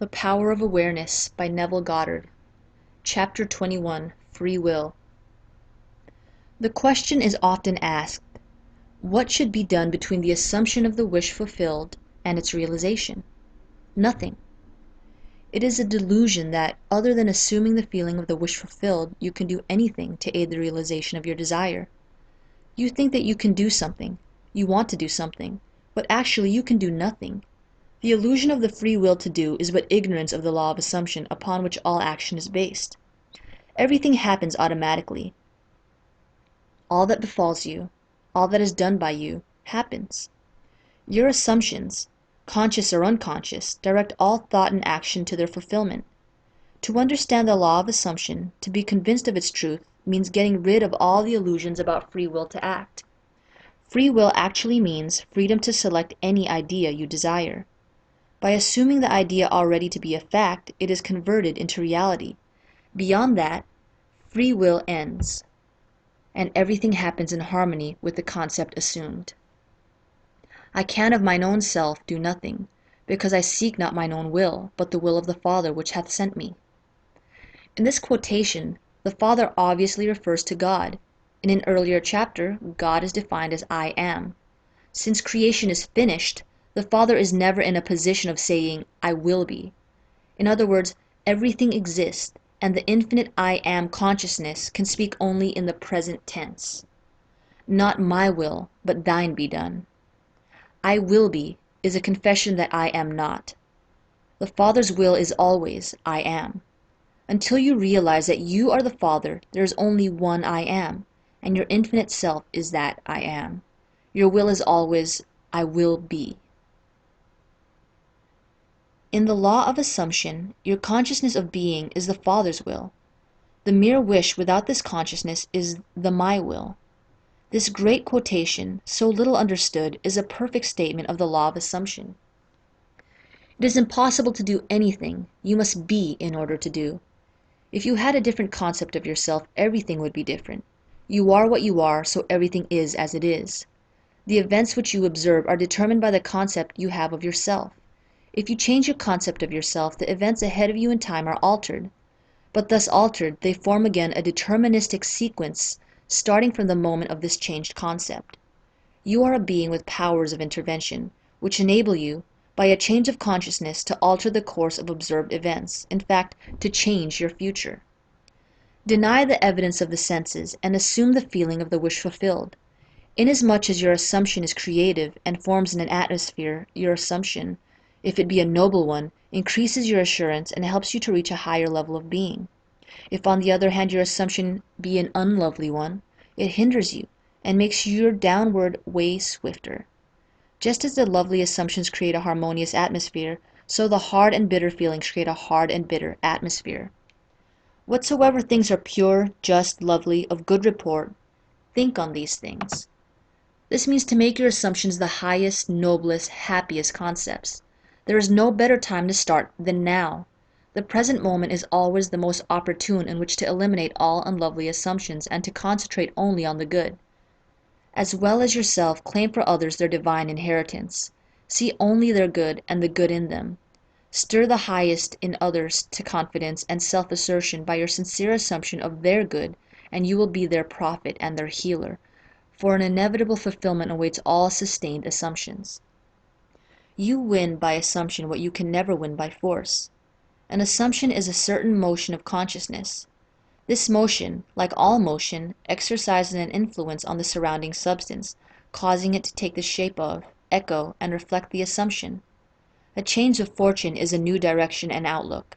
The Power of Awareness by Neville Goddard. Chapter 21, Free Will. The question is often asked, what should be done between the assumption of the wish fulfilled and its realization? Nothing. It is a delusion that, other than assuming the feeling of the wish fulfilled, you can do anything to aid the realization of your desire. You think that you can do something, you want to do something, but actually you can do nothing. The illusion of the free will to do is but ignorance of the law of assumption upon which all action is based. Everything happens automatically. All that befalls you, all that is done by you, happens. Your assumptions, conscious or unconscious, direct all thought and action to their fulfillment. To understand the law of assumption, to be convinced of its truth, means getting rid of all the illusions about free will to act. Free will actually means freedom to select any idea you desire. By assuming the idea already to be a fact, it is converted into reality. Beyond that, free will ends, and everything happens in harmony with the concept assumed. I can of mine own self do nothing, because I seek not mine own will, but the will of the Father which hath sent me. In this quotation, the Father obviously refers to God. In an earlier chapter, God is defined as I am. Since creation is finished, the Father is never in a position of saying, I will be. In other words, everything exists, and the infinite I am consciousness can speak only in the present tense. Not my will, but thine be done. I will be is a confession that I am not. The Father's will is always I am. Until you realize that you are the Father, there is only one I am, and your infinite self is that I am. Your will is always I will be. In the law of assumption, your consciousness of being is the Father's will. The mere wish without this consciousness is the my will. This great quotation, so little understood, is a perfect statement of the law of assumption. It is impossible to do anything, you must be in order to do. If you had a different concept of yourself, everything would be different. You are what you are, so everything is as it is. The events which you observe are determined by the concept you have of yourself. If you change your concept of yourself, the events ahead of you in time are altered. But thus altered, they form again a deterministic sequence starting from the moment of this changed concept. You are a being with powers of intervention, which enable you, by a change of consciousness, to alter the course of observed events, in fact, to change your future. Deny the evidence of the senses, and assume the feeling of the wish fulfilled. Inasmuch as your assumption is creative and forms in an atmosphere, your assumption, if it be a noble one, increases your assurance and helps you to reach a higher level of being. If on the other hand your assumption be an unlovely one, it hinders you and makes your downward way swifter. Just as the lovely assumptions create a harmonious atmosphere, so the hard and bitter feelings create a hard and bitter atmosphere. Whatsoever things are pure, just, lovely, of good report, think on these things. This means to make your assumptions the highest, noblest, happiest concepts. There is no better time to start than now. The present moment is always the most opportune in which to eliminate all unlovely assumptions and to concentrate only on the good. As well as yourself, claim for others their divine inheritance. See only their good and the good in them. Stir the highest in others to confidence and self-assertion by your sincere assumption of their good, and you will be their prophet and their healer, for an inevitable fulfillment awaits all sustained assumptions. You win by assumption what you can never win by force. An assumption is a certain motion of consciousness. This motion, like all motion, exercises an influence on the surrounding substance, causing it to take the shape of, echo, and reflect the assumption. A change of fortune is a new direction and outlook,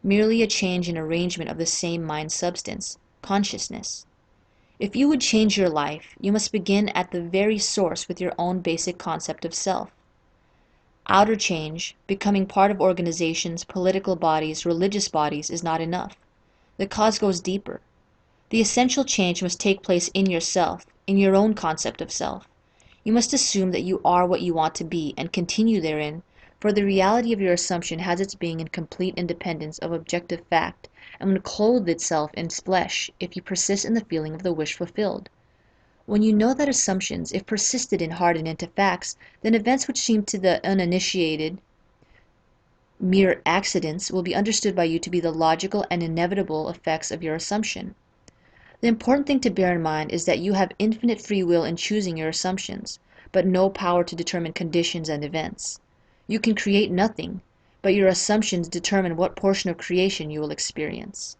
merely a change in arrangement of the same mind substance, consciousness. If you would change your life, you must begin at the very source with your own basic concept of self. Outer change, becoming part of organizations, political bodies, religious bodies, is not enough. The cause goes deeper. The essential change must take place in yourself, in your own concept of self. You must assume that you are what you want to be and continue therein, for the reality of your assumption has its being in complete independence of objective fact and will clothe itself in flesh if you persist in the feeling of the wish fulfilled. When you know that assumptions, if persisted in, harden into facts, then events which seem to the uninitiated mere accidents will be understood by you to be the logical and inevitable effects of your assumption. The important thing to bear in mind is that you have infinite free will in choosing your assumptions, but no power to determine conditions and events. You can create nothing, but your assumptions determine what portion of creation you will experience.